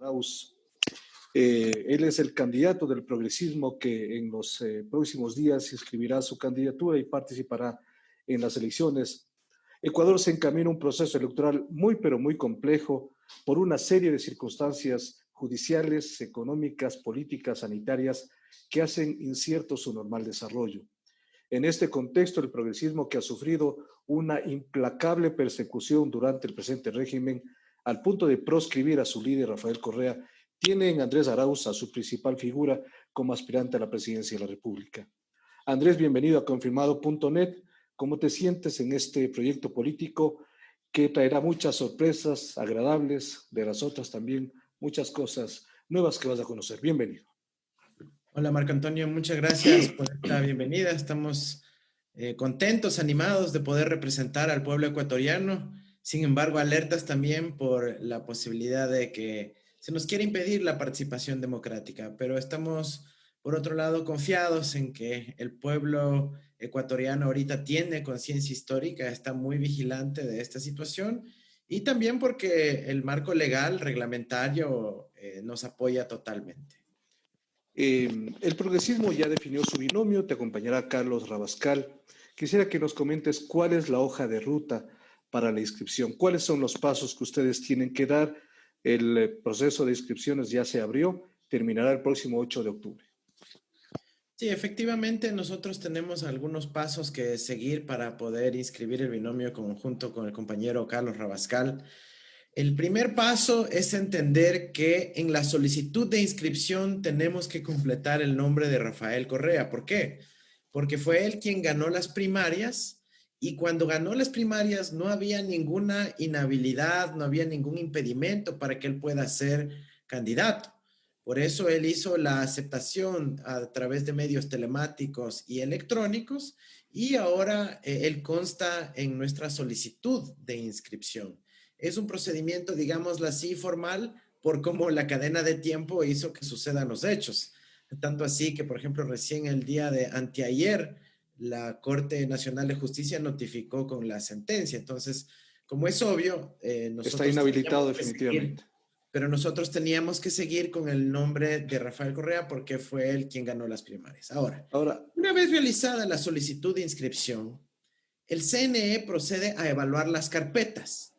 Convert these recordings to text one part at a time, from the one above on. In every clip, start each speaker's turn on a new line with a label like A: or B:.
A: Arauz. Él es el candidato del progresismo que en los próximos días inscribirá su candidatura y participará en las elecciones. Ecuador se encamina a un proceso electoral muy, pero muy complejo por una serie de circunstancias judiciales, económicas, políticas, sanitarias que hacen incierto su normal desarrollo. En este contexto, el progresismo, que ha sufrido una implacable persecución durante el presente régimen, al punto de proscribir a su líder, Rafael Correa, tiene en Andrés Arauz a su principal figura como aspirante a la presidencia de la República. Andrés, bienvenido a confirmado.net. ¿Cómo te sientes en este proyecto político que traerá muchas sorpresas agradables, de las otras también muchas cosas nuevas que vas a conocer? Bienvenido.
B: Hola Marco Antonio, muchas gracias por esta bienvenida. Estamos contentos, animados de poder representar al pueblo ecuatoriano. Sin embargo, alertas también por la posibilidad de que se nos quiera impedir la participación democrática. Pero estamos, por otro lado, confiados en que el pueblo ecuatoriano ahorita tiene conciencia histórica, está muy vigilante de esta situación y también porque el marco legal, reglamentario, nos apoya totalmente.
A: El progresismo ya definió su binomio, te acompañará Carlos Rabascal. Quisiera que nos comentes cuál es la hoja de ruta para la inscripción, cuáles son los pasos que ustedes tienen que dar. El proceso de inscripciones ya se abrió, terminará el próximo 8 de octubre.
B: Sí, efectivamente, nosotros tenemos algunos pasos que seguir para poder inscribir el binomio conjunto con el compañero Carlos Rabascal. El primer paso es entender que en la solicitud de inscripción tenemos que completar el nombre de Rafael Correa. ¿Por qué? Porque fue él quien ganó las primarias y cuando ganó las primarias no había ninguna inhabilidad, no había ningún impedimento para que él pueda ser candidato. Por eso él hizo la aceptación a través de medios telemáticos y electrónicos y ahora él consta en nuestra solicitud de inscripción. Es un procedimiento, digámoslo así, formal, por cómo la cadena de tiempo hizo que sucedan los hechos. Tanto así que, por ejemplo, recién el día de anteayer, la Corte Nacional de Justicia notificó con la sentencia. Entonces, como es obvio,
A: Está
B: nosotros
A: inhabilitado
B: teníamos que seguir,
A: definitivamente.
B: pero nosotros teníamos que seguir con el nombre de Rafael Correa porque fue él quien ganó las primarias. Ahora,
A: Ahora,
B: una vez realizada la solicitud de inscripción, el CNE procede a evaluar las carpetas.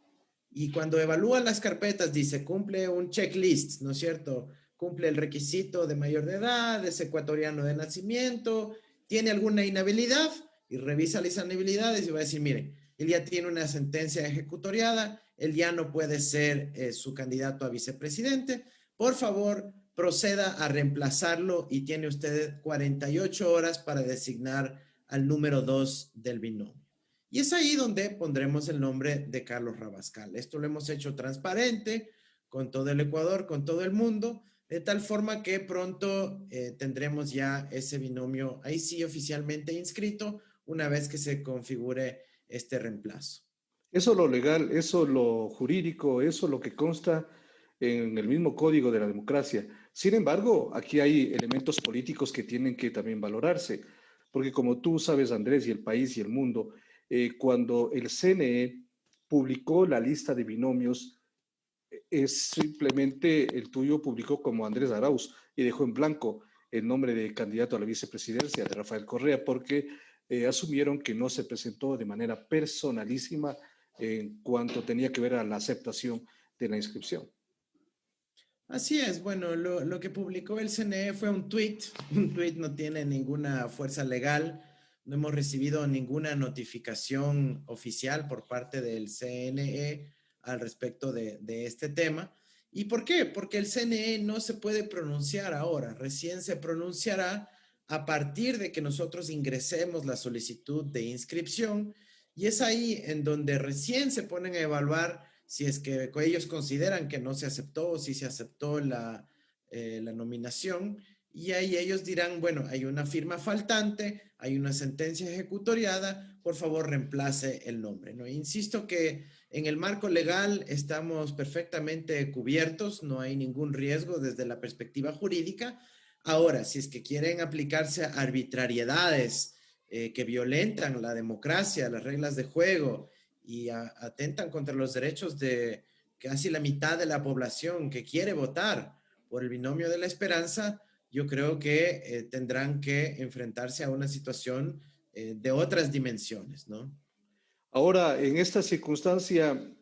B: Y cuando evalúa las carpetas, dice, cumple un checklist, ¿no es cierto? Cumple el requisito de mayor de edad, es ecuatoriano de nacimiento, tiene alguna inhabilidad y revisa las inhabilidades y va a decir, mire, él ya tiene una sentencia ejecutoriada, él ya no puede ser su candidato a vicepresidente. Por favor, proceda a reemplazarlo y tiene usted 48 horas para designar al número 2 del binomio. Y es ahí donde pondremos el nombre de Carlos Rabascal. Esto lo hemos hecho transparente con todo el Ecuador, con todo el mundo, de tal forma que pronto tendremos ya ese binomio ahí sí oficialmente inscrito una vez que se configure este reemplazo.
A: eso lo legal, eso lo jurídico, eso lo que consta en el mismo código de la democracia. Sin embargo, aquí hay elementos políticos que tienen que también valorarse, porque como tú sabes, Andrés, y el país y el mundo, cuando el CNE publicó la lista de binomios, es simplemente el tuyo publicó como Andrés Arauz y dejó en blanco el nombre de candidato a la vicepresidencia de Rafael Correa, porque asumieron que no se presentó de manera personalísima en cuanto tenía que ver a la aceptación de la inscripción.
B: Así es, bueno, lo que publicó el CNE fue un tuit. Un tuit no tiene ninguna fuerza legal, no hemos recibido ninguna notificación oficial por parte del CNE al respecto de este tema. ¿Y por qué? Porque el CNE no se puede pronunciar ahora, recién se pronunciará a partir de que nosotros ingresemos la solicitud de inscripción y es ahí en donde recién se ponen a evaluar si es que ellos consideran que no se aceptó o si se aceptó la nominación. Y ahí ellos dirán, bueno, hay una firma faltante, hay una sentencia ejecutoriada, por favor reemplace el nombre, ¿no? Insisto que en el marco legal estamos perfectamente cubiertos, no hay ningún riesgo desde la perspectiva jurídica. Ahora, si es que quieren aplicarse a arbitrariedades que violentan la democracia, las reglas de juego, y atentan contra los derechos casi la mitad de la población que quiere votar por el binomio de la esperanza, yo creo que tendrán que enfrentarse a una situación de otras dimensiones, ¿no?
A: Ahora, en esta circunstancia,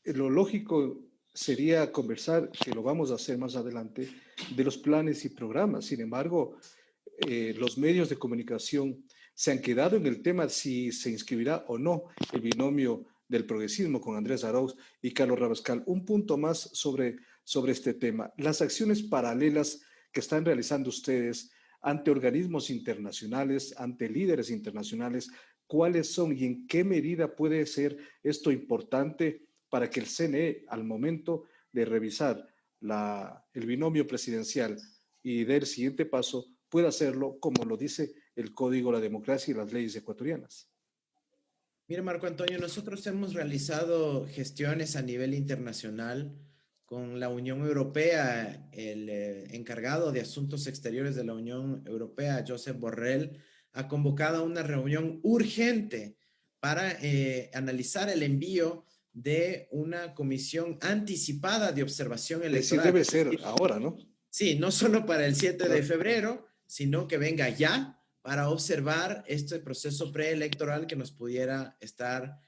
A: lo lógico sería conversar, que lo vamos a hacer más adelante, de los planes y programas. Sin embargo, los medios de comunicación se han quedado en el tema si se inscribirá o no el binomio del progresismo con Andrés Arauz y Carlos Rabascal. Un punto más sobre este tema. Las acciones paralelas que están realizando ustedes ante organismos internacionales, ante líderes internacionales, ¿cuáles son y en qué medida puede ser esto importante para que el CNE, al momento de revisar el binomio presidencial y del siguiente paso, pueda hacerlo como lo dice el Código de la Democracia y las leyes ecuatorianas?
B: Mira, Marco Antonio, nosotros hemos realizado gestiones a nivel internacional con la Unión Europea. El encargado de Asuntos Exteriores de la Unión Europea, Josep Borrell, ha convocado a una reunión urgente para analizar el envío de una comisión anticipada de observación
A: Es decir,
B: electoral.
A: debe
B: Es
A: ser
B: decir,
A: ahora, ¿no?
B: sí, no solo para el 7 de
A: Claro.
B: febrero, sino que venga ya para observar este proceso preelectoral que nos pudiera estar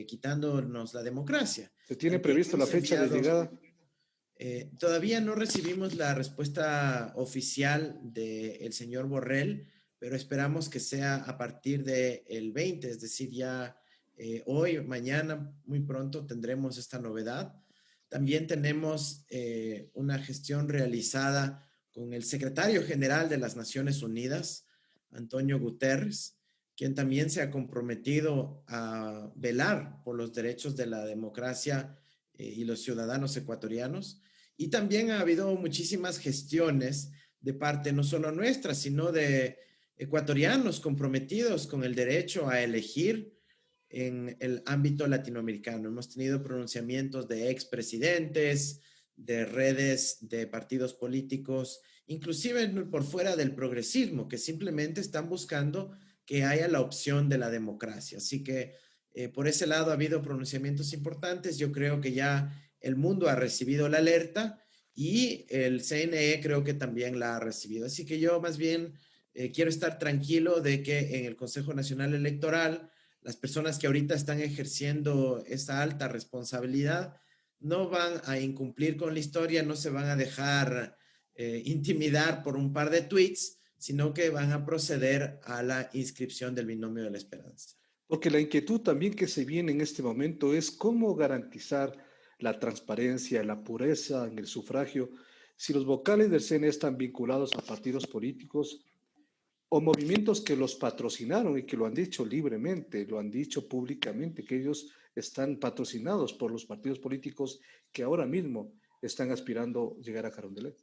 B: quitándonos la democracia.
A: ¿Se tiene
B: También
A: previsto la
B: hemos
A: fecha de
B: enviado,
A: llegada?
B: todavía no recibimos la respuesta oficial del señor Borrell, pero esperamos que sea a partir del 20, es decir, ya hoy, mañana, muy pronto tendremos esta novedad. También tenemos una gestión realizada con el secretario general de las Naciones Unidas, Antonio Guterres, quien también se ha comprometido a velar por los derechos de la democracia y los ciudadanos ecuatorianos. Y también ha habido muchísimas gestiones de parte no solo nuestra, sino de ecuatorianos comprometidos con el derecho a elegir en el ámbito latinoamericano. Hemos tenido pronunciamientos de expresidentes, de redes de partidos políticos, inclusive por fuera del progresismo, que simplemente están buscando que haya la opción de la democracia. Así que por ese lado ha habido pronunciamientos importantes. Yo creo que ya el mundo ha recibido la alerta y el CNE creo que también la ha recibido. Así que yo más bien quiero estar tranquilo de que en el Consejo Nacional Electoral las personas que ahorita están ejerciendo esa alta responsabilidad no van a incumplir con la historia, no se van a dejar intimidar por un par de tweets, sino que van a proceder a la inscripción del binomio de la esperanza.
A: Porque la inquietud también que se viene en este momento es cómo garantizar la transparencia, la pureza en el sufragio, si los vocales del CNE están vinculados a partidos políticos o movimientos que los patrocinaron y que lo han dicho libremente, lo han dicho públicamente, que ellos están patrocinados por los partidos políticos que ahora mismo están aspirando a llegar a Carondelet.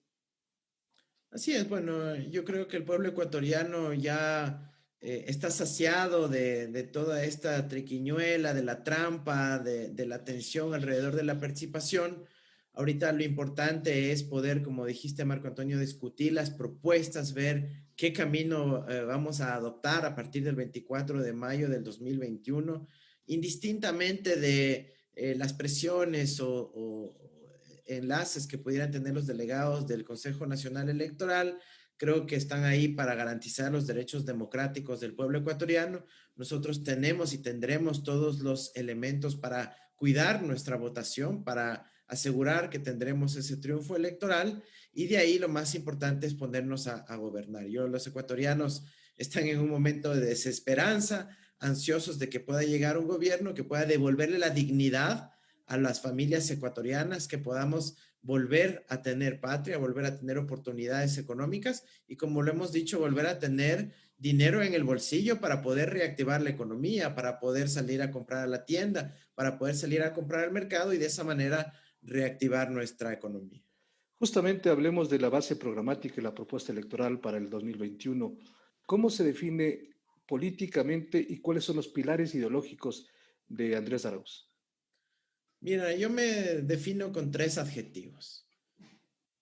B: Así es, bueno, yo creo que el pueblo ecuatoriano ya está saciado de toda esta triquiñuela, de la trampa, de la tensión alrededor de la participación. Ahorita lo importante es poder, como dijiste, Marco Antonio, discutir las propuestas, ver qué camino vamos a adoptar a partir del 24 de mayo del 2021, indistintamente de las presiones o enlaces que pudieran tener los delegados del Consejo Nacional Electoral. Creo que están ahí para garantizar los derechos democráticos del pueblo ecuatoriano. Nosotros tenemos y tendremos todos los elementos para cuidar nuestra votación, para asegurar que tendremos ese triunfo electoral y de ahí lo más importante es ponernos a gobernar. Los ecuatorianos están en un momento de desesperanza, ansiosos de que pueda llegar un gobierno que pueda devolverle la dignidad a las familias ecuatorianas, que podamos volver a tener patria, volver a tener oportunidades económicas y, como lo hemos dicho, volver a tener dinero en el bolsillo para poder reactivar la economía, para poder salir a comprar a la tienda, para poder salir a comprar al mercado y de esa manera reactivar nuestra economía.
A: Justamente hablemos de la base programática y la propuesta electoral para el 2021. ¿Cómo se define políticamente y cuáles son los pilares ideológicos de Andrés Arauz?
B: Mira, yo me defino con 3 adjetivos: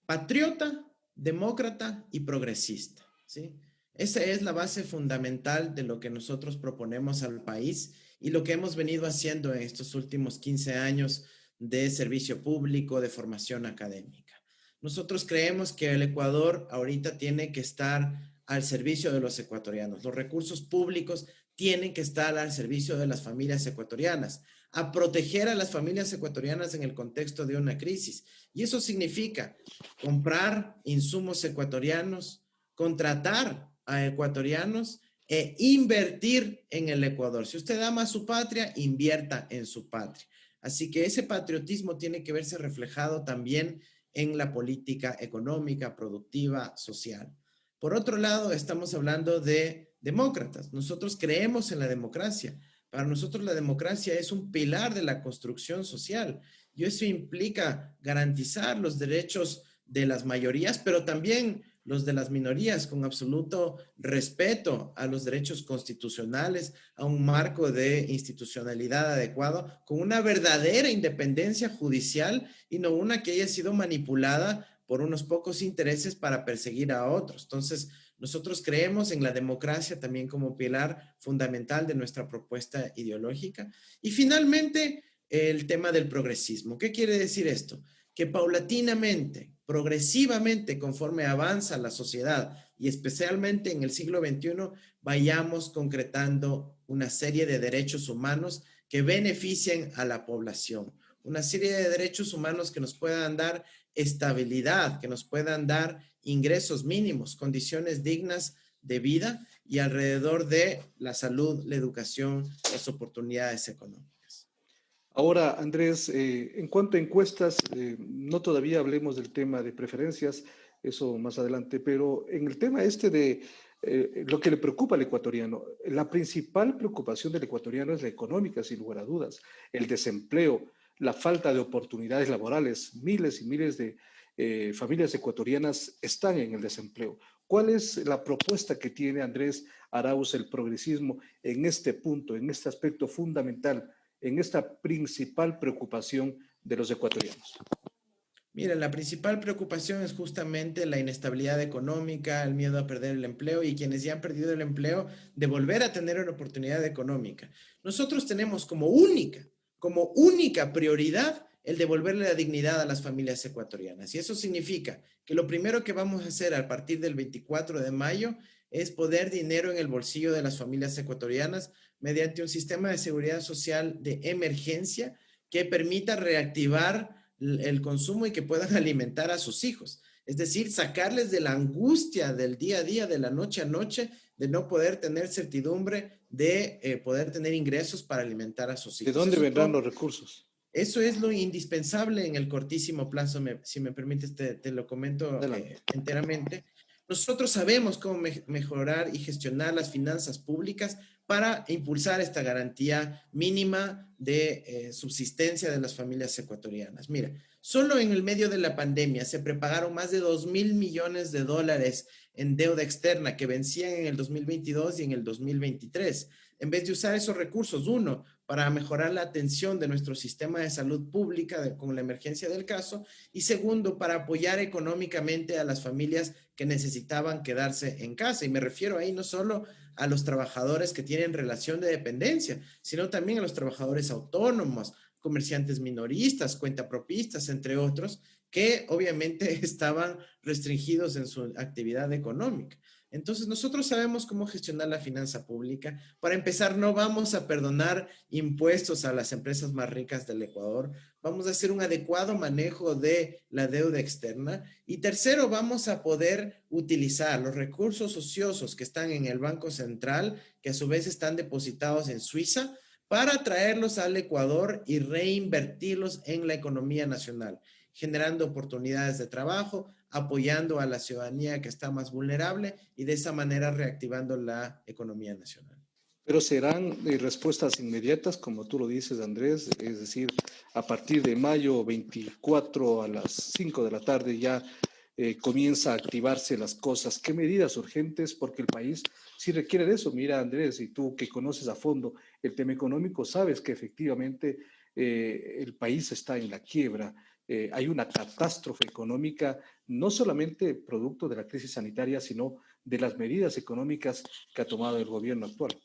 B: patriota, demócrata y progresista, ¿sí? Esa es la base fundamental de lo que nosotros proponemos al país y lo que hemos venido haciendo en estos últimos 15 años de servicio público, de formación académica. Nosotros creemos que el Ecuador ahorita tiene que estar al servicio de los ecuatorianos. Los recursos públicos tienen que estar al servicio de las familias ecuatorianas, a proteger a las familias ecuatorianas en el contexto de una crisis. Y eso significa comprar insumos ecuatorianos, contratar a ecuatorianos e invertir en el Ecuador. Si usted ama a su patria, invierta en su patria. Así que ese patriotismo tiene que verse reflejado también en la política económica, productiva, social. Por otro lado, estamos hablando de demócratas. Nosotros creemos en la democracia. Para nosotros la democracia es un pilar de la construcción social y eso implica garantizar los derechos de las mayorías, pero también los de las minorías, con absoluto respeto a los derechos constitucionales, a un marco de institucionalidad adecuado, con una verdadera independencia judicial y no una que haya sido manipulada por unos pocos intereses para perseguir a otros. Entonces, nosotros creemos en la democracia también como pilar fundamental de nuestra propuesta ideológica. Y finalmente, el tema del progresismo. ¿Qué quiere decir esto? Que paulatinamente, progresivamente, conforme avanza la sociedad y especialmente en el siglo XXI, vayamos concretando una serie de derechos humanos que beneficien a la población. Una serie de derechos humanos que nos puedan dar estabilidad, que nos puedan dar ingresos mínimos, condiciones dignas de vida y alrededor de la salud, la educación, las oportunidades económicas.
A: Ahora, Andrés, en cuanto a encuestas, no todavía hablemos del tema de preferencias, eso más adelante, pero en el tema este de lo que le preocupa al ecuatoriano, la principal preocupación del ecuatoriano es la económica, sin lugar a dudas, el desempleo, la falta de oportunidades laborales. Miles y miles de familias ecuatorianas están en el desempleo. ¿Cuál es la propuesta que tiene Andrés Arauz, el progresismo, en este punto, en este aspecto fundamental, en esta principal preocupación de los ecuatorianos?
B: Mira, la principal preocupación es justamente la inestabilidad económica, el miedo a perder el empleo y quienes ya han perdido el empleo de volver a tener una oportunidad económica. Nosotros tenemos como única prioridad el devolverle la dignidad a las familias ecuatorianas. Y eso significa que lo primero que vamos a hacer a partir del 24 de mayo es poner dinero en el bolsillo de las familias ecuatorianas mediante un sistema de seguridad social de emergencia que permita reactivar el consumo y que puedan alimentar a sus hijos. Es decir, sacarles de la angustia del día a día, de la noche a noche, de no poder tener certidumbre de poder tener ingresos para alimentar a sus
A: ¿De
B: hijos.
A: dónde vendrán los recursos?
B: Eso es lo indispensable en el cortísimo plazo. Si me permites, te lo comento
A: Adelante.
B: enteramente. Nosotros sabemos cómo mejorar y gestionar las finanzas públicas para impulsar esta garantía mínima de subsistencia de las familias ecuatorianas. Mira, solo en el medio de la pandemia se prepagaron más de 2.000 millones de dólares en deuda externa que vencían en el 2022 y en el 2023. En vez de usar esos recursos, uno, para mejorar la atención de nuestro sistema de salud pública con la emergencia del caso, y segundo, para apoyar económicamente a las familias que necesitaban quedarse en casa. Y me refiero ahí no solo a los trabajadores que tienen relación de dependencia, sino también a los trabajadores autónomos, comerciantes minoristas, cuentapropistas, entre otros, que obviamente estaban restringidos en su actividad económica. Entonces, nosotros sabemos cómo gestionar la finanza pública. Para empezar, no vamos a perdonar impuestos a las empresas más ricas del Ecuador. Vamos a hacer un adecuado manejo de la deuda externa. Y tercero, vamos a poder utilizar los recursos ociosos que están en el Banco Central, que a su vez están depositados en Suiza, para traerlos al Ecuador y reinvertirlos en la economía nacional, generando oportunidades de trabajo, apoyando a la ciudadanía que está más vulnerable y de esa manera reactivando la economía nacional.
A: Pero serán respuestas inmediatas, como tú lo dices, Andrés, es decir, a partir de mayo 24 a las 5 de la tarde ya comienza a activarse las cosas. ¿Qué medidas urgentes? Porque el país sí requiere de eso. Mira, Andrés, y tú que conoces a fondo el tema económico, sabes que efectivamente el país está en la quiebra. Hay una catástrofe económica, no solamente producto de la crisis sanitaria, sino de las medidas económicas que ha tomado el gobierno actual.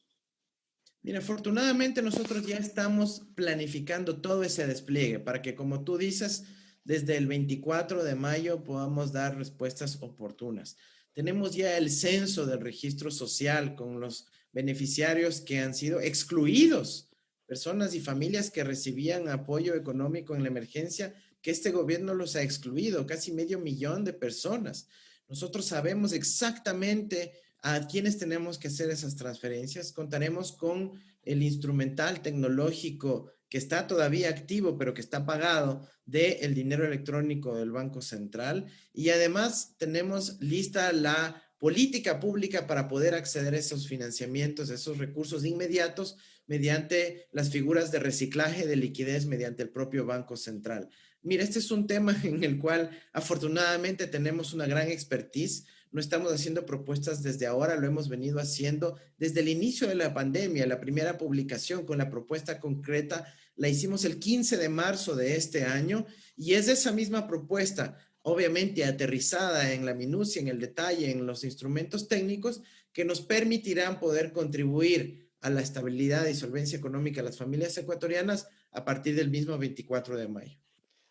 B: Mira, afortunadamente nosotros ya estamos planificando todo ese despliegue para que, como tú dices, desde el 24 de mayo podamos dar respuestas oportunas. Tenemos ya el censo del registro social con los beneficiarios que han sido excluidos, personas y familias que recibían apoyo económico en la emergencia, que este gobierno los ha excluido, casi 500,000 de personas. Nosotros sabemos exactamente a quiénes tenemos que hacer esas transferencias. Contaremos con el instrumental tecnológico que está todavía activo, pero que está pagado del dinero electrónico del Banco Central. Y además tenemos lista la política pública para poder acceder a esos financiamientos, a esos recursos inmediatos mediante las figuras de reciclaje de liquidez mediante el propio Banco Central. Mira, este es un tema en el cual afortunadamente tenemos una gran expertise. No estamos haciendo propuestas desde ahora, lo hemos venido haciendo desde el inicio de la pandemia. La primera publicación con la propuesta concreta la hicimos el 15 de marzo de este año y es esa misma propuesta, obviamente aterrizada en la minucia, en el detalle, en los instrumentos técnicos que nos permitirán poder contribuir a la estabilidad y solvencia económica de las familias ecuatorianas a partir del mismo 24 de mayo.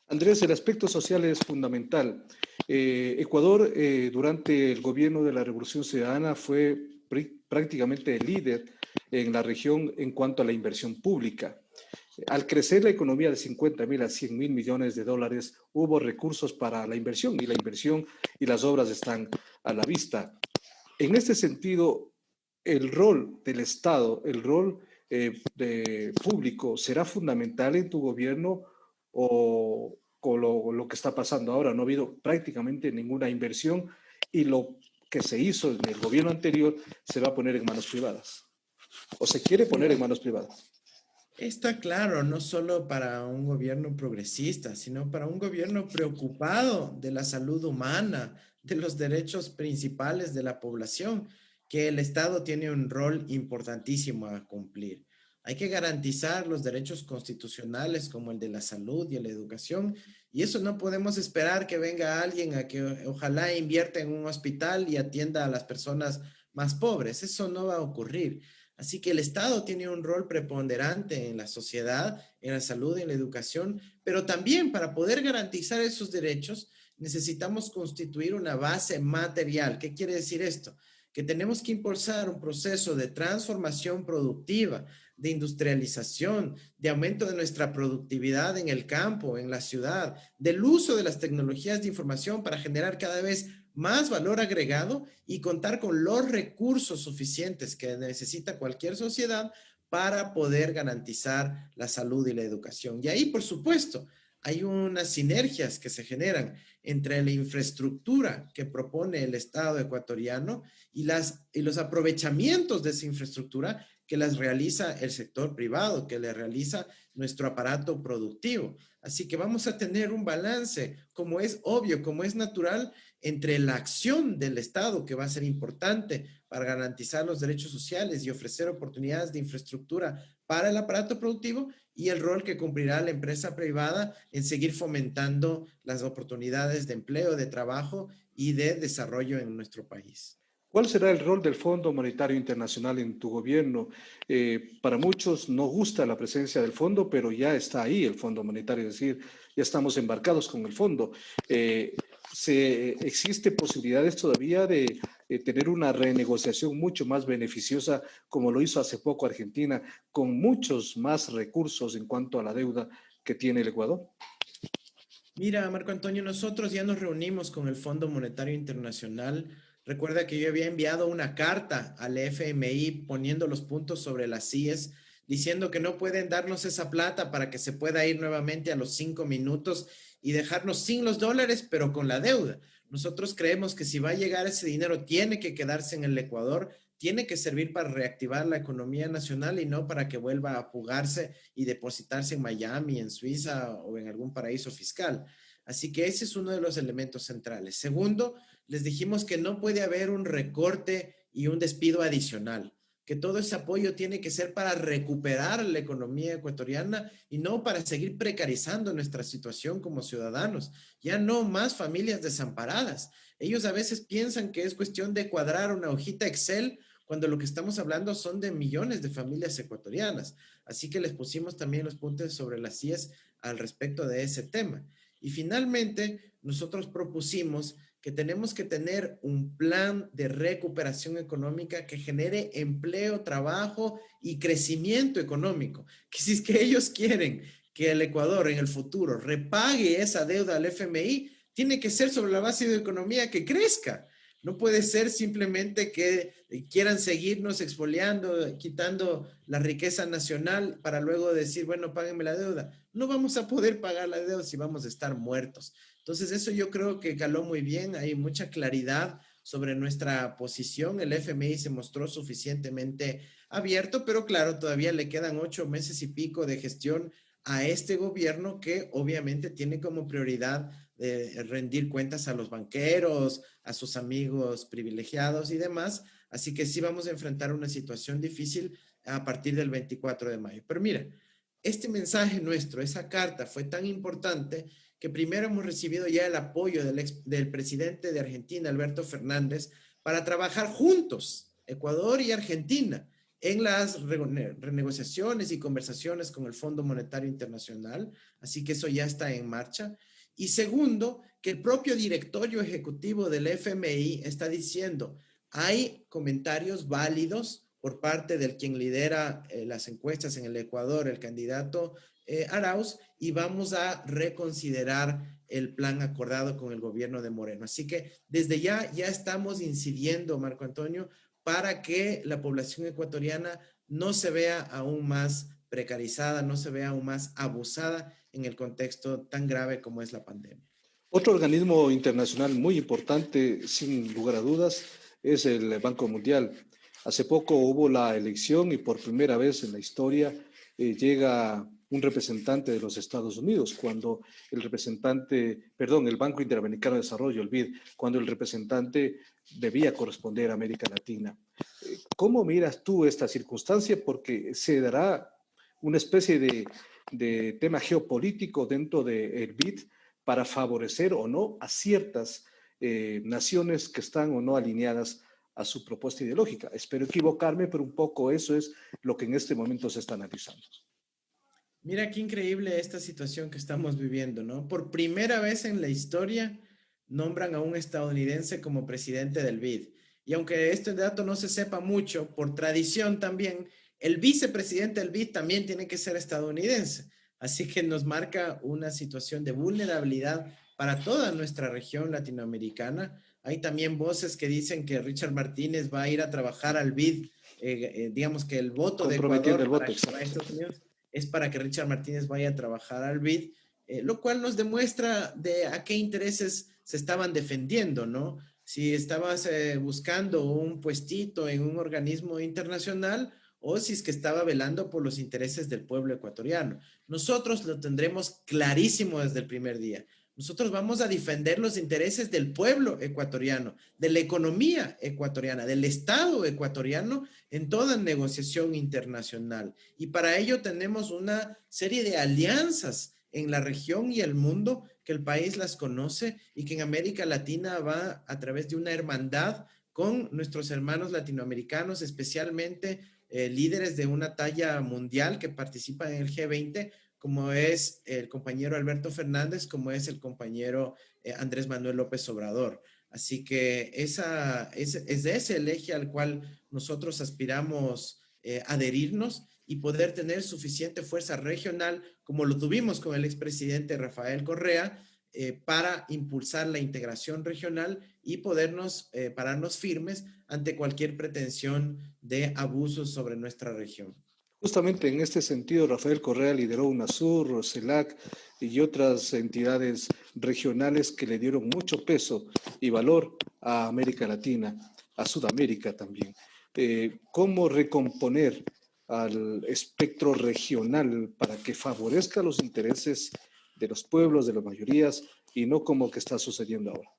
A: Andrés, el aspecto social es fundamental. Ecuador, durante el gobierno de la Revolución Ciudadana, fue prácticamente el líder en la región en cuanto a la inversión pública. Al crecer la economía de 50.000 a 100.000 millones de dólares, hubo recursos para la inversión y las obras están a la vista. En este sentido, el rol del Estado, el rol público, ¿será fundamental en tu gobierno o con lo que está pasando ahora? No ha habido prácticamente ninguna inversión y lo que se hizo en el gobierno anterior se va a poner en manos privadas o se quiere poner en manos privadas.
B: Está claro, no solo para un gobierno progresista, sino para un gobierno preocupado de la salud humana, de los derechos principales de la población, que el Estado tiene un rol importantísimo a cumplir. Hay que garantizar los derechos constitucionales como el de la salud y la educación, y eso no podemos esperar que venga alguien a que ojalá invierta en un hospital y atienda a las personas más pobres. Eso no va a ocurrir. Así que el Estado tiene un rol preponderante en la sociedad, en la salud, en la educación, pero también para poder garantizar esos derechos necesitamos constituir una base material. ¿Qué quiere decir esto? Que tenemos que impulsar un proceso de transformación productiva, de industrialización, de aumento de nuestra productividad en el campo, en la ciudad, del uso de las tecnologías de información para generar cada vez más valor agregado y contar con los recursos suficientes que necesita cualquier sociedad para poder garantizar la salud y la educación. Y ahí, por supuesto, hay unas sinergias que se generan entre la infraestructura que propone el Estado ecuatoriano y los aprovechamientos de esa infraestructura que las realiza el sector privado, que le realiza nuestro aparato productivo. Así que vamos a tener un balance, como es obvio, como es natural, entre la acción del Estado, que va a ser importante para garantizar los derechos sociales y ofrecer oportunidades de infraestructura para el aparato productivo, y el rol que cumplirá la empresa privada en seguir fomentando las oportunidades de empleo, de trabajo y de desarrollo en nuestro país.
A: ¿Cuál será el rol del Fondo Monetario Internacional en tu gobierno? Para muchos no gusta la presencia del fondo, pero ya está ahí el Fondo Monetario, es decir, ya estamos embarcados con el fondo. ¿Existe posibilidades todavía de tener una renegociación mucho más beneficiosa, como lo hizo hace poco Argentina, con muchos más recursos en cuanto a la deuda que tiene el Ecuador?
B: Mira, Marco Antonio, nosotros ya nos reunimos con el Fondo Monetario Internacional. Recuerda que yo había enviado una carta al FMI poniendo los puntos sobre las CIES, diciendo que no pueden darnos esa plata para que se pueda ir nuevamente a los 5 minutos y dejarnos sin los dólares, pero con la deuda. Nosotros creemos que si va a llegar ese dinero, tiene que quedarse en el Ecuador, tiene que servir para reactivar la economía nacional y no para que vuelva a fugarse y depositarse en Miami, en Suiza o en algún paraíso fiscal. Así que ese es uno de los elementos centrales. Segundo, les dijimos que no puede haber un recorte y un despido adicional, que todo ese apoyo tiene que ser para recuperar la economía ecuatoriana y no para seguir precarizando nuestra situación como ciudadanos. Ya no más familias desamparadas. Ellos a veces piensan que es cuestión de cuadrar una hojita Excel cuando lo que estamos hablando son de millones de familias ecuatorianas. Así que les pusimos también los puntos sobre las IES al respecto de ese tema. Y finalmente, nosotros propusimos que tenemos que tener un plan de recuperación económica que genere empleo, trabajo y crecimiento económico. Que si es que ellos quieren que el Ecuador en el futuro repague esa deuda al FMI, tiene que ser sobre la base de economía que crezca. No puede ser simplemente que quieran seguirnos expoliando, quitando la riqueza nacional para luego decir, bueno, páguenme la deuda. No vamos a poder pagar la deuda si vamos a estar muertos. Entonces, eso yo creo que caló muy bien. Hay mucha claridad sobre nuestra posición. El FMI se mostró suficientemente abierto, pero claro, todavía le quedan 8 meses y pico de gestión a este gobierno que obviamente tiene como prioridad rendir cuentas a los banqueros, a sus amigos privilegiados y demás. Así que sí vamos a enfrentar una situación difícil a partir del 24 de mayo. Pero mira, este mensaje nuestro, esa carta fue tan importante que primero hemos recibido ya el apoyo del presidente de Argentina, Alberto Fernández, para trabajar juntos, Ecuador y Argentina, en las renegociaciones y conversaciones con el Fondo Monetario Internacional. Así que eso ya está en marcha. Y segundo, que el propio directorio ejecutivo del FMI está diciendo, hay comentarios válidos por parte del quien lidera las encuestas en el Ecuador, el candidato Arauz, y vamos a reconsiderar el plan acordado con el gobierno de Moreno. Así que desde ya estamos incidiendo, Marco Antonio, para que la población ecuatoriana no se vea aún más precarizada, no se vea aún más abusada en el contexto tan grave como es la pandemia.
A: Otro organismo internacional muy importante, sin lugar a dudas, es el Banco Mundial. Hace poco hubo la elección y por primera vez en la historia llega un representante de los Estados Unidos, cuando el Banco Interamericano de Desarrollo, el BID, cuando el representante debía corresponder a América Latina. ¿Cómo miras tú esta circunstancia? Porque se dará una especie de tema geopolítico dentro del BID para favorecer o no a ciertas naciones que están o no alineadas a su propuesta ideológica. Espero equivocarme, pero un poco eso es lo que en este momento se está analizando.
B: Mira qué increíble esta situación que estamos viviendo, ¿no? Por primera vez en la historia nombran a un estadounidense como presidente del BID. Y aunque este dato no se sepa mucho, por tradición también, el vicepresidente del BID también tiene que ser estadounidense. Así que nos marca una situación de vulnerabilidad para toda nuestra región latinoamericana. Hay también voces que dicen que Richard Martínez va a ir a trabajar al BID, digamos que el voto de
A: Comprometiendo
B: Ecuador
A: el
B: para
A: voto,
B: que vaya a
A: exacto.
B: Estados Unidos es para que Richard Martínez vaya a trabajar al BID, lo cual nos demuestra de a qué intereses se estaban defendiendo, ¿no? Si estabas buscando un puestito en un organismo internacional o si es que estaba velando por los intereses del pueblo ecuatoriano. Nosotros lo tendremos clarísimo desde el primer día. Nosotros vamos a defender los intereses del pueblo ecuatoriano, de la economía ecuatoriana, del Estado ecuatoriano en toda negociación internacional. Y para ello tenemos una serie de alianzas en la región y el mundo que el país las conoce y que en América Latina va a través de una hermandad con nuestros hermanos latinoamericanos, especialmente líderes de una talla mundial que participan en el G20, como es el compañero Alberto Fernández, como es el compañero Andrés Manuel López Obrador. Así que es de ese eje al cual nosotros aspiramos adherirnos y poder tener suficiente fuerza regional, como lo tuvimos con el expresidente Rafael Correa, para impulsar la integración regional y podernos pararnos firmes ante cualquier pretensión de abusos sobre nuestra región.
A: Justamente en este sentido, Rafael Correa lideró UNASUR, CELAC y otras entidades regionales que le dieron mucho peso y valor a América Latina, a Sudamérica también. ¿Cómo recomponer al espectro regional para que favorezca los intereses de los pueblos, de las mayorías, y no como que está sucediendo ahora?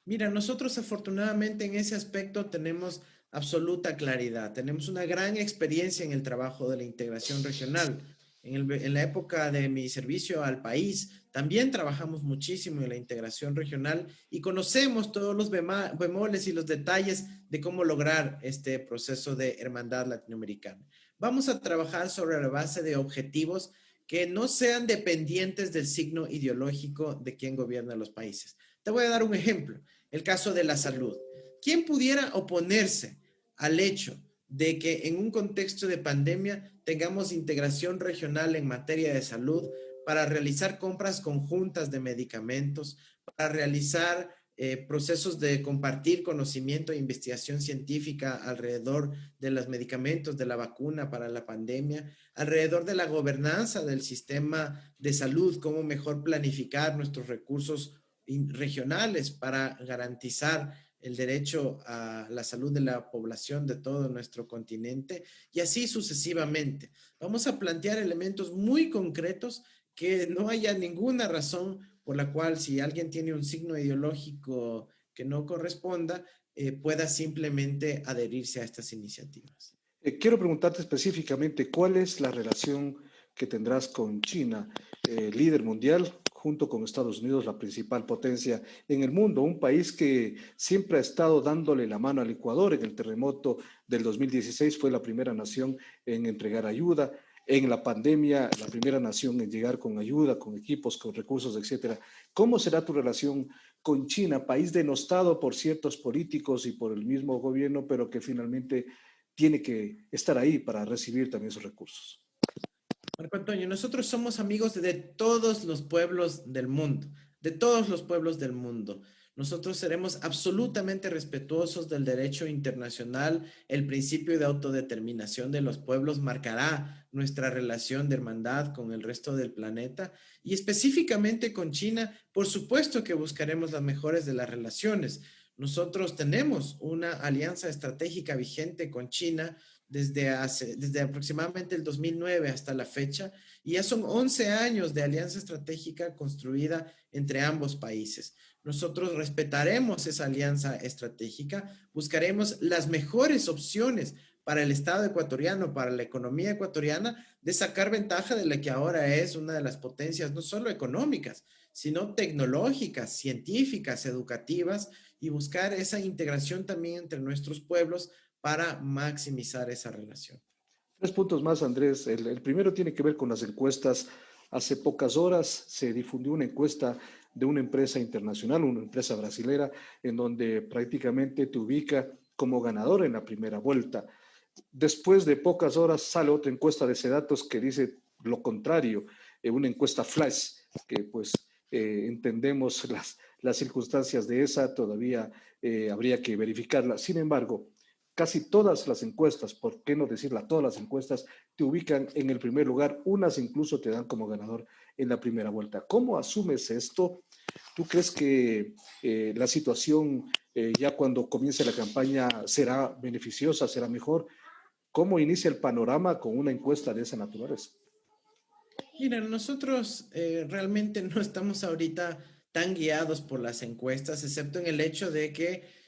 B: Mira, nosotros afortunadamente en ese aspecto tenemos absoluta claridad, tenemos una gran experiencia en el trabajo de la integración regional. En la época de mi servicio al país, también trabajamos muchísimo en la integración regional y conocemos todos los bemoles y los detalles de cómo lograr este proceso de hermandad latinoamericana. Vamos a trabajar sobre la base de objetivos que no sean dependientes del signo ideológico de quien gobierna los países. Te voy a dar un ejemplo, el caso de la salud. ¿Quién pudiera oponerse al hecho de que en un contexto de pandemia tengamos integración regional en materia de salud para realizar compras conjuntas de medicamentos, para realizar procesos de compartir conocimiento e investigación científica alrededor de los medicamentos, de la vacuna para la pandemia, alrededor de la gobernanza del sistema de salud, cómo mejor planificar nuestros recursos regionales para garantizar el derecho a la salud de la población de todo nuestro continente y así sucesivamente. Vamos a plantear elementos muy concretos que no haya ninguna razón por la cual si alguien tiene un signo ideológico que no corresponda, pueda simplemente adherirse a estas iniciativas.
A: Quiero preguntarte específicamente cuál es la relación que tendrás con China, líder mundial, junto con Estados Unidos, la principal potencia en el mundo, un país que siempre ha estado dándole la mano al Ecuador. En el terremoto del 2016 fue la primera nación en entregar ayuda. En la pandemia, la primera nación en llegar con ayuda, con equipos, con recursos, etcétera. ¿Cómo será tu relación con China, país denostado por ciertos políticos y por el mismo gobierno, pero que finalmente tiene que estar ahí para recibir también sus recursos?
B: Marco Antonio, nosotros somos amigos de todos los pueblos del mundo, de todos los pueblos del mundo. Nosotros seremos absolutamente respetuosos del derecho internacional. El principio de autodeterminación de los pueblos marcará nuestra relación de hermandad con el resto del planeta y específicamente con China. Por supuesto que buscaremos las mejores de las relaciones. Nosotros tenemos una alianza estratégica vigente con China desde aproximadamente el 2009 hasta la fecha, y ya son 11 años de alianza estratégica construida entre ambos países. Nosotros respetaremos esa alianza estratégica, buscaremos las mejores opciones para el Estado ecuatoriano, para la economía ecuatoriana, de sacar ventaja de la que ahora es una de las potencias, no solo económicas, sino tecnológicas, científicas, educativas, y buscar esa integración también entre nuestros pueblos para maximizar esa relación.
A: Tres puntos más, Andrés. El primero tiene que ver con las encuestas. Hace pocas horas se difundió una encuesta de una empresa internacional, una empresa brasilera, en donde prácticamente te ubica como ganador en la primera vuelta. Después de pocas horas sale otra encuesta de Sedatos que dice lo contrario, una encuesta flash, que pues entendemos las circunstancias de esa, todavía habría que verificarla. Sin embargo, casi todas las encuestas, por qué no decirla, todas las encuestas te ubican en el primer lugar, unas incluso te dan como ganador en la primera vuelta. ¿Cómo asumes esto? ¿Tú crees que la situación ya cuando comience la campaña será beneficiosa, será mejor? ¿Cómo inicia el panorama con una encuesta de esa naturaleza?
B: Mira, nosotros realmente no estamos ahorita tan guiados por las encuestas, excepto en el hecho de que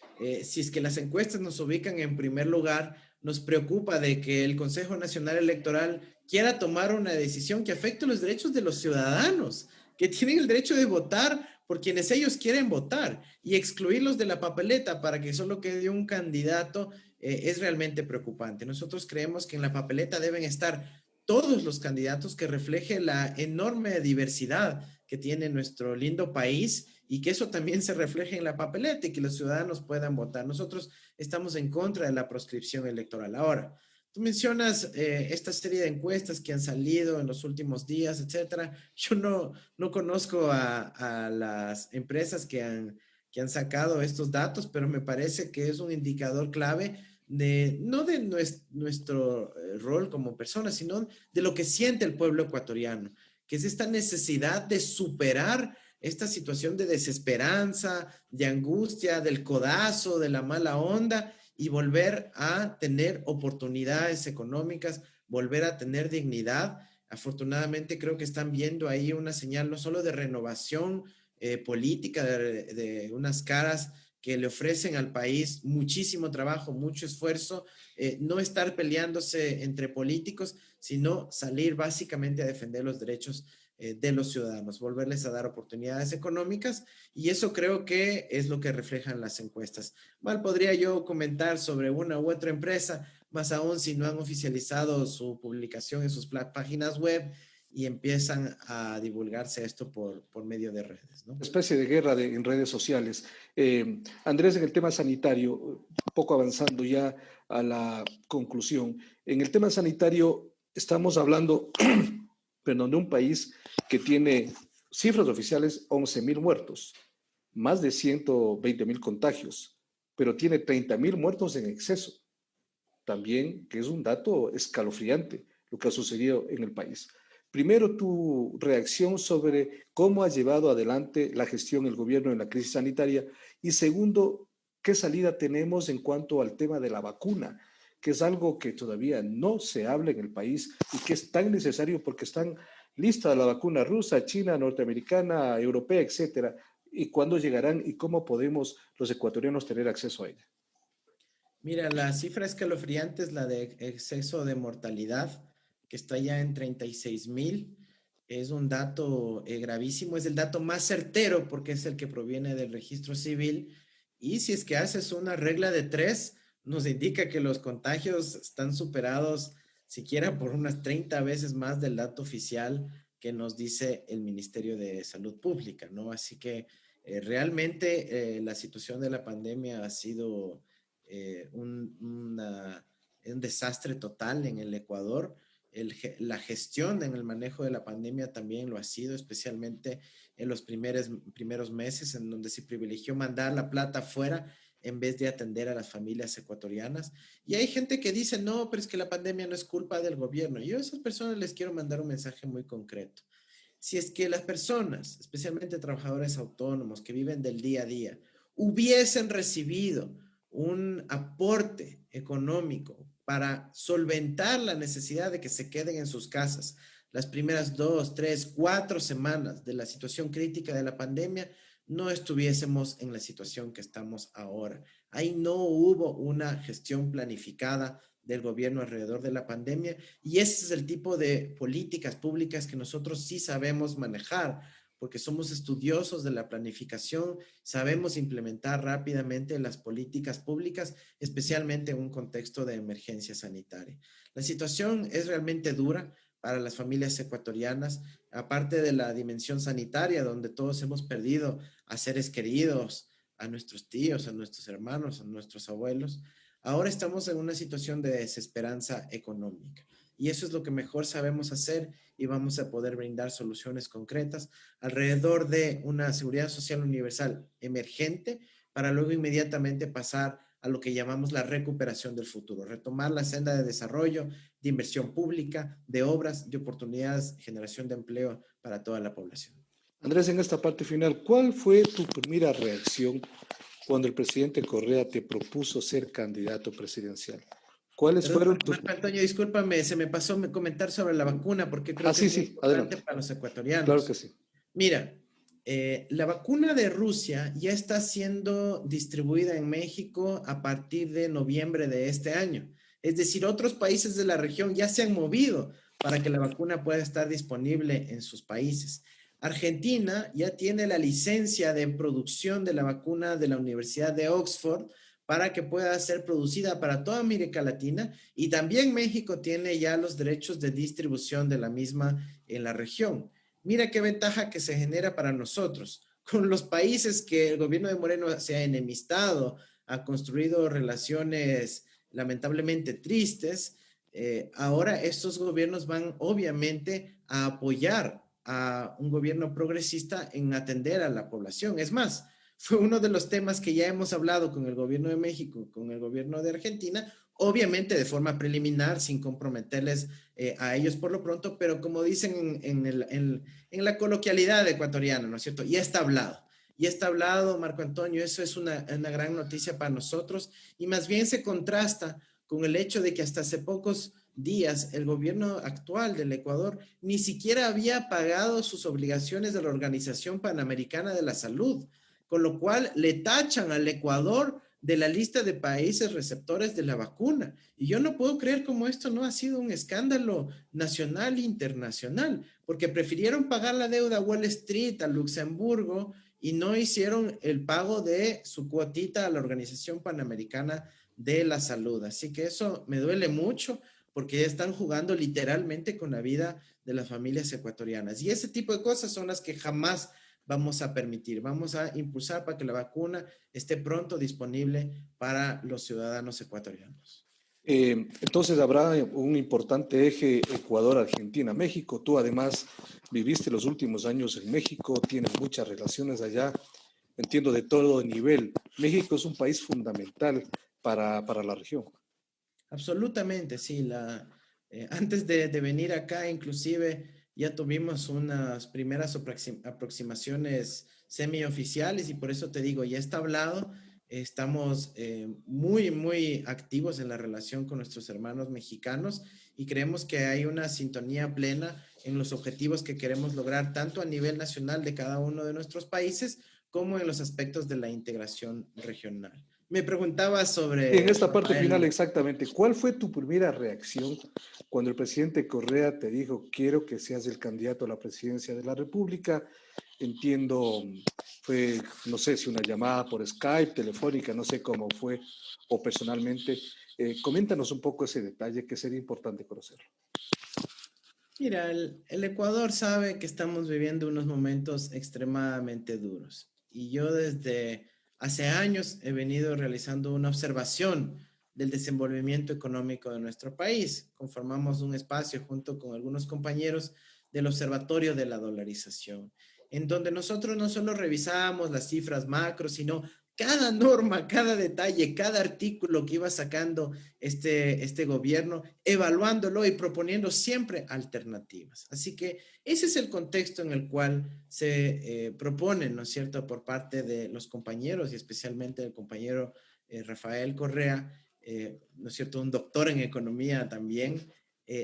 B: si es que las encuestas nos ubican en primer lugar, nos preocupa de que el Consejo Nacional Electoral quiera tomar una decisión que afecte los derechos de los ciudadanos, que tienen el derecho de votar por quienes ellos quieren votar y excluirlos de la papeleta para que solo quede un candidato es realmente preocupante. Nosotros creemos que en la papeleta deben estar todos los candidatos, que refleje la enorme diversidad que tiene nuestro lindo país y que eso también se refleje en la papeleta y que los ciudadanos puedan votar. Nosotros estamos en contra de la proscripción electoral. Ahora, tú mencionas esta serie de encuestas que han salido en los últimos días, etcétera. Yo no conozco a las empresas que han sacado estos datos, pero me parece que es un indicador clave no de nuestro rol como personas, sino de lo que siente el pueblo ecuatoriano, que es esta necesidad de superar esta situación de desesperanza, de angustia, del codazo, de la mala onda y volver a tener oportunidades económicas, volver a tener dignidad. Afortunadamente creo que están viendo ahí una señal no solo de renovación política, de unas caras que le ofrecen al país muchísimo trabajo, mucho esfuerzo, no estar peleándose entre políticos, sino salir básicamente a defender los derechos de los ciudadanos, volverles a dar oportunidades económicas, y eso creo que es lo que reflejan las encuestas. Mal podría yo comentar sobre una u otra empresa, más aún si no han oficializado su publicación en sus páginas web y empiezan a divulgarse esto por medio de redes, ¿no?
A: Especie de guerra en redes sociales. Andrés, en el tema sanitario, un poco avanzando ya a la conclusión, en el tema sanitario estamos hablando, perdón, de un país que tiene cifras oficiales 11.000 muertos, más de 120.000 contagios, pero tiene 30.000 muertos en exceso. También, que es un dato escalofriante lo que ha sucedido en el país. Primero, tu reacción sobre cómo ha llevado adelante la gestión el gobierno en la crisis sanitaria. Y segundo, ¿qué salida tenemos en cuanto al tema de la vacuna? Que es algo que todavía no se habla en el país y que es tan necesario porque están listas la vacuna rusa, china, norteamericana, europea, etcétera. ¿Y cuándo llegarán y cómo podemos los ecuatorianos tener acceso a ella?
B: Mira, la cifra escalofriante es la de exceso de mortalidad, que está ya en 36.000. Es un dato gravísimo, es el dato más certero porque es el que proviene del registro civil. Y si es que haces una regla de tres, nos indica que los contagios están superados siquiera por unas 30 veces más del dato oficial que nos dice el Ministerio de Salud Pública, ¿no? Así que realmente la situación de la pandemia ha sido un desastre total en el Ecuador. La gestión en el manejo de la pandemia también lo ha sido, especialmente en los primeros meses, en donde se privilegió mandar la plata afuera en vez de atender a las familias ecuatorianas. Y hay gente que dice, no, pero es que la pandemia no es culpa del gobierno. Yo a esas personas les quiero mandar un mensaje muy concreto. Si es que las personas, especialmente trabajadores autónomos que viven del día a día, hubiesen recibido un aporte económico para solventar la necesidad de que se queden en sus casas las primeras 2, 3, 4 semanas de la situación crítica de la pandemia, no estuviésemos en la situación que estamos ahora. Ahí no hubo una gestión planificada del gobierno alrededor de la pandemia, y ese es el tipo de políticas públicas que nosotros sí sabemos manejar, porque somos estudiosos de la planificación, sabemos implementar rápidamente las políticas públicas, especialmente en un contexto de emergencia sanitaria. La situación es realmente dura para las familias ecuatorianas, aparte de la dimensión sanitaria, donde todos hemos perdido a seres queridos, a nuestros tíos, a nuestros hermanos, a nuestros abuelos. Ahora estamos en una situación de desesperanza económica, y eso es lo que mejor sabemos hacer, y vamos a poder brindar soluciones concretas alrededor de una seguridad social universal emergente para luego inmediatamente pasar a lo que llamamos la recuperación del futuro, retomar la senda de desarrollo, de inversión pública, de obras, de oportunidades, generación de empleo para toda la población.
A: Andrés, en esta parte final, ¿cuál fue tu primera reacción cuando el presidente Correa te propuso ser candidato presidencial? ¿Cuáles
B: Perdón,
A: fueron tus...
B: Marco Antonio, discúlpame, se me pasó comentar sobre la vacuna porque creo
A: Ah,
B: que
A: sí,
B: es muy
A: sí,
B: importante
A: adelante.
B: para los
A: Claro que
B: ecuatorianos.
A: sí.
B: Mira, la vacuna de Rusia ya está siendo distribuida en México a partir de noviembre de este año. Es decir, otros países de la región ya se han movido para que la vacuna pueda estar disponible en sus países. Argentina ya tiene la licencia de producción de la vacuna de la Universidad de Oxford para que pueda ser producida para toda América Latina, y también México tiene ya los derechos de distribución de la misma en la región. Mira qué ventaja que se genera para nosotros. Con los países que el gobierno de Moreno se ha enemistado, ha construido relaciones lamentablemente tristes, ahora estos gobiernos van obviamente a apoyar a un gobierno progresista en atender a la población. Es más, fue uno de los temas que ya hemos hablado con el gobierno de México, con el gobierno de Argentina, obviamente de forma preliminar, sin comprometerles a ellos por lo pronto, pero como dicen en la coloquialidad ecuatoriana, ¿no es cierto? Ya está hablado. Ya está hablado, Marco Antonio, eso es una gran noticia para nosotros, y más bien se contrasta con el hecho de que hasta hace pocos días el gobierno actual del Ecuador ni siquiera había pagado sus obligaciones de la Organización Panamericana de la Salud, con lo cual le tachan al Ecuador de la lista de países receptores de la vacuna. Y yo no puedo creer cómo esto no ha sido un escándalo nacional e internacional, porque prefirieron pagar la deuda a Wall Street, a Luxemburgo, y no hicieron el pago de su cuotita a la Organización Panamericana de la Salud. Así que eso me duele mucho porque ya están jugando literalmente con la vida de las familias ecuatorianas. Y ese tipo de cosas son las que jamás vamos a permitir. Vamos a impulsar para que la vacuna esté pronto disponible para los ciudadanos ecuatorianos.
A: Entonces habrá un importante eje Ecuador-Argentina-México. Tú además viviste los últimos años en México, tienes muchas relaciones allá, entiendo de todo nivel. México es un país fundamental para la región.
B: Absolutamente, sí. Antes de venir acá, inclusive, ya tuvimos unas primeras aproximaciones semioficiales y por eso te digo, ya está hablado. Estamos muy, muy activos en la relación con nuestros hermanos mexicanos y creemos que hay una sintonía plena en los objetivos que queremos lograr, tanto a nivel nacional de cada uno de nuestros países, como en los aspectos de la integración regional. Me preguntaba
A: En
B: sobre
A: esta parte final,
B: Rafael.
A: exactamente, ¿cuál fue tu primera reacción cuando el presidente Correa te dijo, quiero que seas el candidato a la presidencia de la República? Entiendo, fue, no sé si una llamada por Skype, telefónica, no sé cómo fue, o personalmente. Coméntanos un poco ese detalle que sería importante conocerlo.
B: Mira, el Ecuador sabe que estamos viviendo unos momentos extremadamente duros y yo desde hace años he venido realizando una observación del desenvolvimiento económico de nuestro país. Conformamos un espacio junto con algunos compañeros del Observatorio de la Dolarización, en donde nosotros no solo revisamos las cifras macro, sino cada norma, cada detalle, cada artículo que iba sacando este gobierno, evaluándolo y proponiendo siempre alternativas. Así que ese es el contexto en el cual se propone, ¿no es cierto?, por parte de los compañeros y especialmente del compañero Rafael Correa, ¿no es cierto?, un doctor en economía también,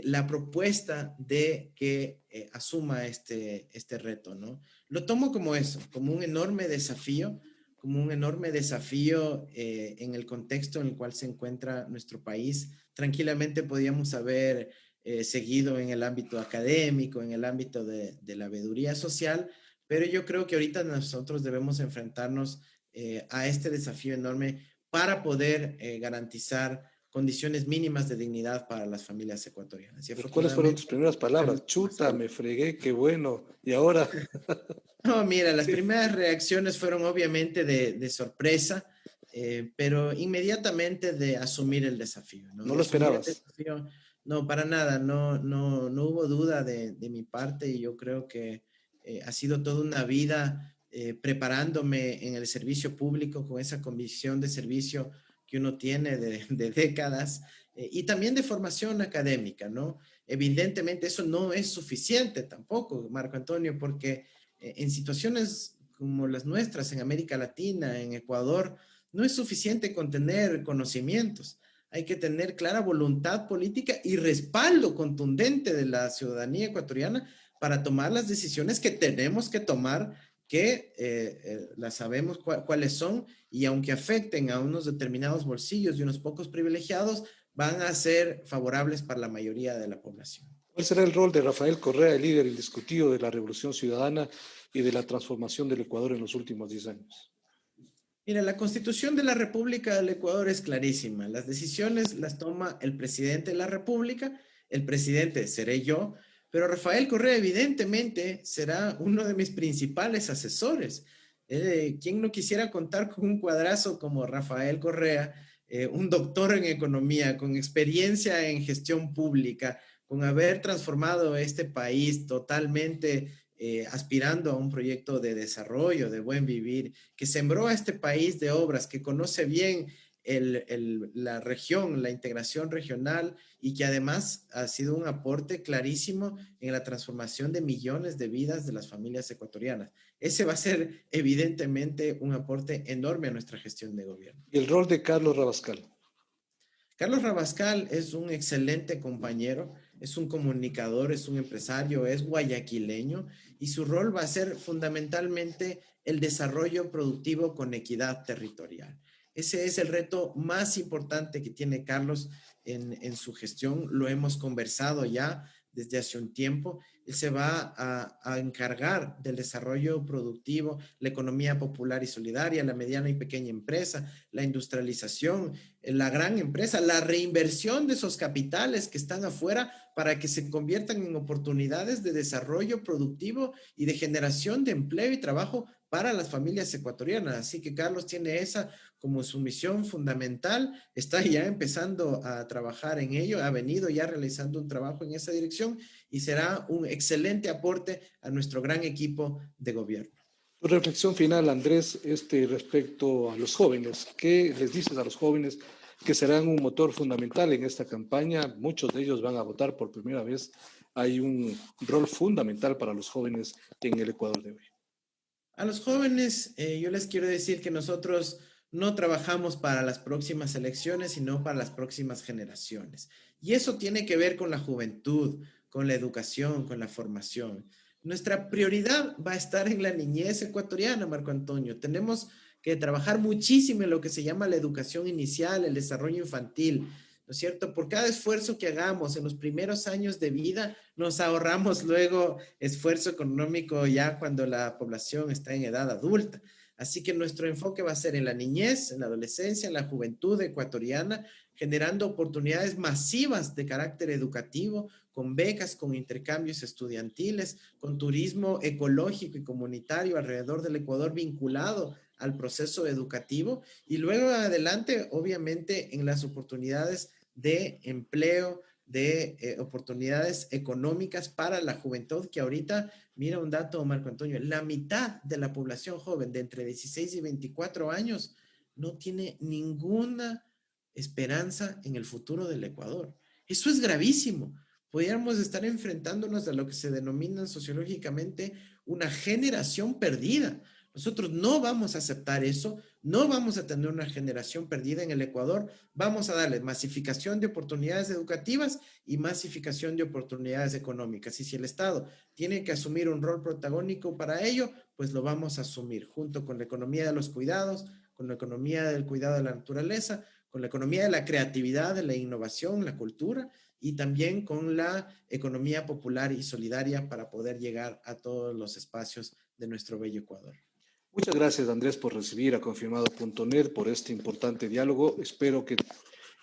B: la propuesta de que asuma este reto, ¿no? Lo tomo como eso, como un enorme desafío, en el contexto en el cual se encuentra nuestro país. Tranquilamente podíamos haber seguido en el ámbito académico, en el ámbito de la veeduría social, pero yo creo que ahorita nosotros debemos enfrentarnos a este desafío enorme para poder garantizar condiciones mínimas de dignidad para las familias ecuatorianas. Y
A: ¿Cuáles fueron tus
B: afortunadamente,
A: primeras palabras? Chuta, me fregué, qué bueno. Y ahora,
B: no, mira, las primeras reacciones fueron obviamente de sorpresa, pero inmediatamente de asumir el desafío, ¿no?
A: no
B: De
A: lo
B: asumir el
A: esperabas.
B: desafío, no, para nada, no hubo duda de mi parte y yo creo que ha sido toda una vida preparándome en el servicio público con esa convicción de servicio que uno tiene de décadas y también de formación académica, ¿no? Evidentemente eso no es suficiente tampoco, Marco Antonio, porque en situaciones como las nuestras en América Latina, en Ecuador, no es suficiente con tener conocimientos. Hay que tener clara voluntad política y respaldo contundente de la ciudadanía ecuatoriana para tomar las decisiones que tenemos que tomar, que las sabemos cuáles son y aunque afecten a unos determinados bolsillos y unos pocos privilegiados, van a ser favorables para la mayoría de la población.
A: ¿Cuál será el rol de Rafael Correa, el líder indiscutido de la Revolución Ciudadana y de la transformación del Ecuador en los últimos 10 años?
B: Mira, la Constitución de la República del Ecuador es clarísima. Las decisiones las toma el presidente de la República, el presidente seré yo, pero Rafael Correa evidentemente será uno de mis principales asesores. ¿Quién no quisiera contar con un cuadrazo como Rafael Correa, un doctor en economía, con experiencia en gestión pública, con haber transformado este país totalmente aspirando a un proyecto de desarrollo, de buen vivir, que sembró a este país de obras, que conoce bien la región, la integración regional y que además ha sido un aporte clarísimo en la transformación de millones de vidas de las familias ecuatorianas. Ese va a ser evidentemente un aporte enorme a nuestra gestión de gobierno.
A: Y el rol de Carlos Rabascal.
B: Carlos Rabascal es un excelente compañero, es un comunicador, es un empresario, es guayaquileño y su rol va a ser fundamentalmente el desarrollo productivo con equidad territorial. Ese es el reto más importante que tiene Carlos en su gestión. Lo hemos conversado ya desde hace un tiempo. Él se va a encargar del desarrollo productivo, la economía popular y solidaria, la mediana y pequeña empresa, la industrialización, la gran empresa, la reinversión de esos capitales que están afuera para que se conviertan en oportunidades de desarrollo productivo y de generación de empleo y trabajo para las familias ecuatorianas. Así que Carlos tiene esa como su misión fundamental, está ya empezando a trabajar en ello, ha venido ya realizando un trabajo en esa dirección y será un excelente aporte a nuestro gran equipo de gobierno.
A: Tu reflexión final, Andrés, respecto a los jóvenes. ¿Qué les dices a los jóvenes que serán un motor fundamental en esta campaña? Muchos de ellos van a votar por primera vez. Hay un rol fundamental para los jóvenes en el Ecuador de hoy.
B: A los jóvenes, yo les quiero decir que nosotros no trabajamos para las próximas elecciones, sino para las próximas generaciones. Y eso tiene que ver con la juventud, con la educación, con la formación. Nuestra prioridad va a estar en la niñez ecuatoriana, Marco Antonio. Tenemos que trabajar muchísimo en lo que se llama la educación inicial, el desarrollo infantil, ¿no es cierto? Por cada esfuerzo que hagamos en los primeros años de vida, nos ahorramos luego esfuerzo económico ya cuando la población está en edad adulta. Así que nuestro enfoque va a ser en la niñez, en la adolescencia, en la juventud ecuatoriana, generando oportunidades masivas de carácter educativo, con becas, con intercambios estudiantiles, con turismo ecológico y comunitario alrededor del Ecuador vinculado al proceso educativo y luego adelante, obviamente, en las oportunidades de empleo, de oportunidades económicas para la juventud, que ahorita, mira un dato, Marco Antonio, la mitad de la población joven de entre 16 y 24 años no tiene ninguna esperanza en el futuro del Ecuador. Eso es gravísimo. Podríamos estar enfrentándonos a lo que se denomina sociológicamente una generación perdida. Nosotros no vamos a aceptar eso, no vamos a tener una generación perdida en el Ecuador, vamos a darle masificación de oportunidades educativas y masificación de oportunidades económicas. Y si el Estado tiene que asumir un rol protagónico para ello, pues lo vamos a asumir junto con la economía de los cuidados, con la economía del cuidado de la naturaleza, con la economía de la creatividad, de la innovación, la cultura y también con la economía popular y solidaria para poder llegar a todos los espacios de nuestro bello Ecuador.
A: Muchas gracias, Andrés, por recibir a Confirmado.net, por este importante diálogo. Espero que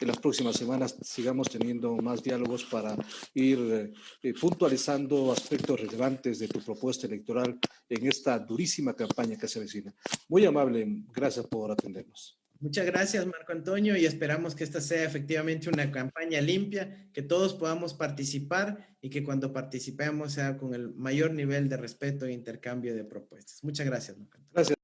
A: en las próximas semanas sigamos teniendo más diálogos para ir puntualizando aspectos relevantes de tu propuesta electoral en esta durísima campaña que se avecina. Muy amable, gracias por atendernos.
B: Muchas gracias, Marco Antonio, y esperamos que esta sea efectivamente una campaña limpia, que todos podamos participar y que cuando participemos sea con el mayor nivel de respeto e intercambio de propuestas. Muchas gracias, Marco Antonio.
A: Gracias.